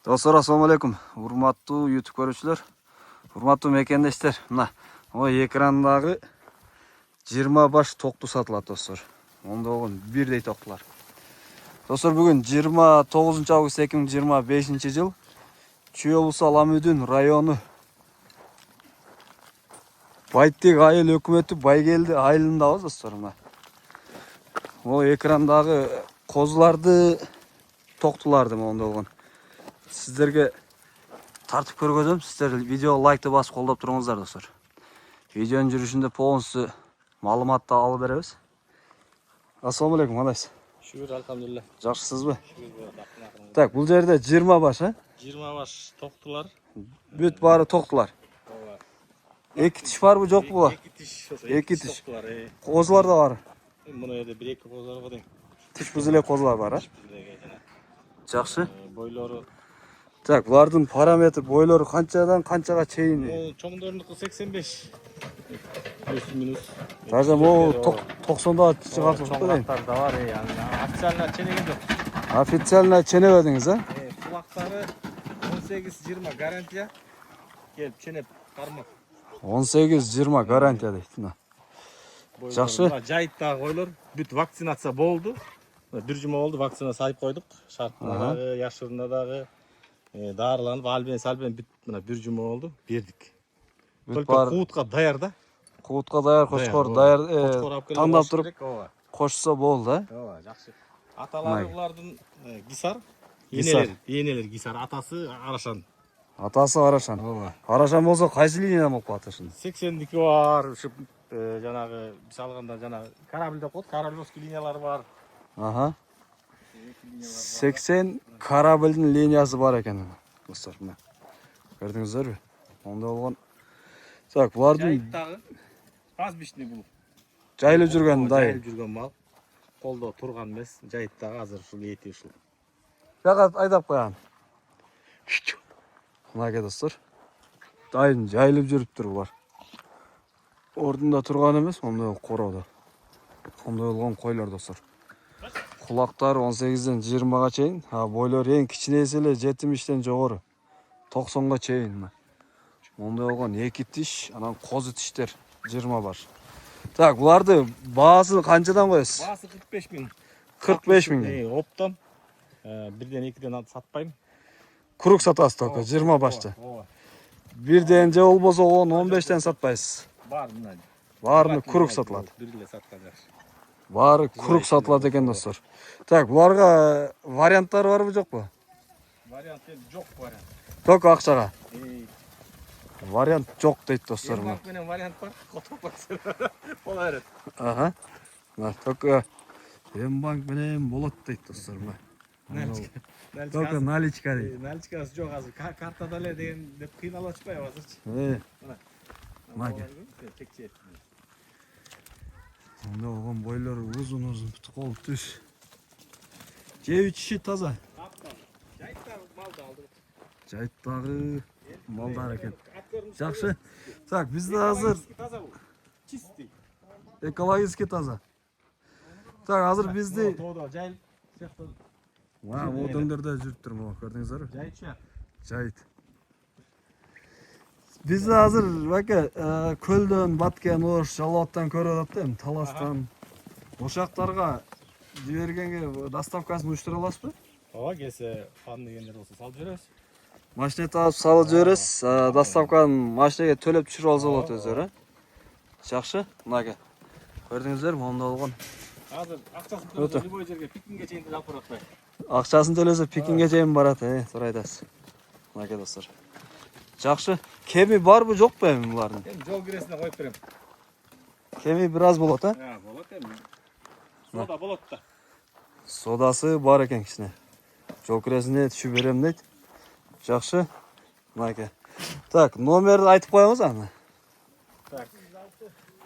Dostlar, assalamu alaikum. Урматтуу YouTube көрүүчүлөр, урматтуу мекендештер. Мына экрандагы 20 баш токту сатылат, достор. Онда болгон бирдей токтулар. Достор, бүгүн 29 август 2025 жыл. Чүй облусу Аламүдүн району Байтек айыл өкмөтү Байгелди айылындабыз, достор. Мына экрандагы козуларды, токтуларды монда болгон. Сіздерге тартып көргөзөм. Сіздер видео лайкты басып колдоп туруңуздар, достор. Видеонун жүрүшүндө полностью маалыматты алып беребиз. Ассаламу алейкум, кандайсыз? Шүгүр, алхамдулилlah. Жакшысызбы? Шүгүр. Так, бул жерде 20 баш, 20 баш токтулар. Бүт баары токтулар. Ооба. Эки тиш барбы, жокпу? Эки тиш токтулар. Козулар да бар. Муну жерде 1-2 козулар бар. Тиш бүз эле козулар бар, Жакшы. Бойлору. Так, булардын параметр, бойлору канчадан канчага чейин? Чоңдорунуку 85. Плюс-минус. Даже могу 90да чыгат болот да. Чоңдактар да бар, официально ченеге жок. Официально ченебедиңиз, Кулактары 18-20 гарантия. Келип ченеп кармап. 18-20 гарантия дейт. Жакшы. Жайыттагы койлор бүт вакцинация болду. Бир жума болду, вакцина сайып койдук. Шартына дагы, яшырына дагы дарыланып, альбен бүт мына бир жума болду, бердик. Только куутка даяр да. Куутка даяр, кочкор даяр, тандап туруп кошсо болду, Ооба, жакшы. Аталары булардын Гисар, энелер Гисар, атасы Арашан. Атасы Арашан. Ооба. Арашан болсо кайсы линиядан болуп калат ушун? 80дики бар, ушу жанагы биз алганда жанагы корабль деп коет, кораблевский линиялары бар. 80 корабльдин линиясы бар экен, достор. Мына көрдүңүздөрбү? Онда болгон. Так, булардын Жайыттагы пастбищный бул. Жайылып жүргөн дайы. Жайылып жүргөн мал. Колдо турган эмес, жайыттагы азыр ушул эти ушул. Жага айдап коям. Мына достор. Дайын жайылып жүрүптүр булар. Ордунда турган эмес, онда короодо. Онда болгон койлор, достор. Кулактар 18ден 20га чейин, бойлор эң кичинеси эле 70тен жогору. 90га чейин. Монда болгон 2 тиш, анан козу тиштер 20 баш. Так, буларды баасы канчадан коесуз? Баасы 45 000. 45 000. Оптом. Бирден 2ден сатпайм. Курук сатасыз только 20 башты. Бирден же болбосо 10-15тен сатпайсыз. Баарын курук сатылат. Бириле саткан жакшы. Баары курук сатылат экен, достор. Так, буларга варианттар барбы, жокпу? Вариант жок, вариант. Только акчага. Вариант жок дейт, достор. Банк менен вариант бар. Котопаксы. Бола берет. Мына только банк менен болот дейт, достор. Только наличка дейт. Наличкасы жок азыр. Картада эле деген деп кыйналып атышпайбы азырчы? Мына. Онда болгон бойлору узун-узун, кол түз. Жеп ичиши таза. Жайыттагы малды алдым. Жайыттагы малдар экен. Жакшы. Так, бизде азыр таза бул. Чистый. Экологически таза. Так, азыр бизди Тоодо жайыл сыяктуу. Могу дөңдөрдө жүрүптүр, могу көрдүңүздөрбү? Жайытчы. Жайыт. Бизде азыр бака көлдөн, Баткен, Ош, Жалалаттан көрүп атат, Таластан. Ошактарга жибергенге доставкасын уюштура аласызбы? Ооба, келсе фан дегендер болсо салып жиберебиз. Машина таап салып жиберебиз. Доставканы машинеге төлөп түшүрүп алса болот өздөрү. Жакшы, мына көрдүңүздөр, монда болгон. Азыр акчасын төлөсө любой жерге пикинге чейин алып барат атпайбы? Акчасын төлөсө пикинге чейин барат, туура айтасыз. Мына достор. Жакшы. Кеми барбы, жокпу эми булардын? Эми жол киресине коюп берем. Кеми бир аз болот, Болот эми. Сода болот да. Содасы бар экен кичине. Жол киресине түшүп берем дейт. Жакшы. Мына. Так, номерди айтып коебуз аны. Так.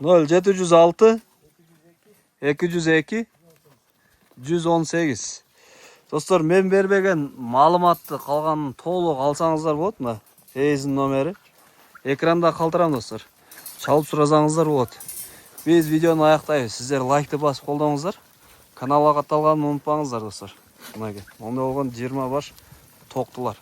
0706 202 118. Достор, мен бербеген маалыматты калганын толук алсаңыздар болот. Мына эйзин номери. Экранда калтырам, достор. Чалып суразаңыздар болот. Биз видеону аяктайбыз. Сиздер лайкты басып колдоңуздар. Каналга катталганын унутпаңыздар, достор. Мына. Онда болгон 20 баш токтулар.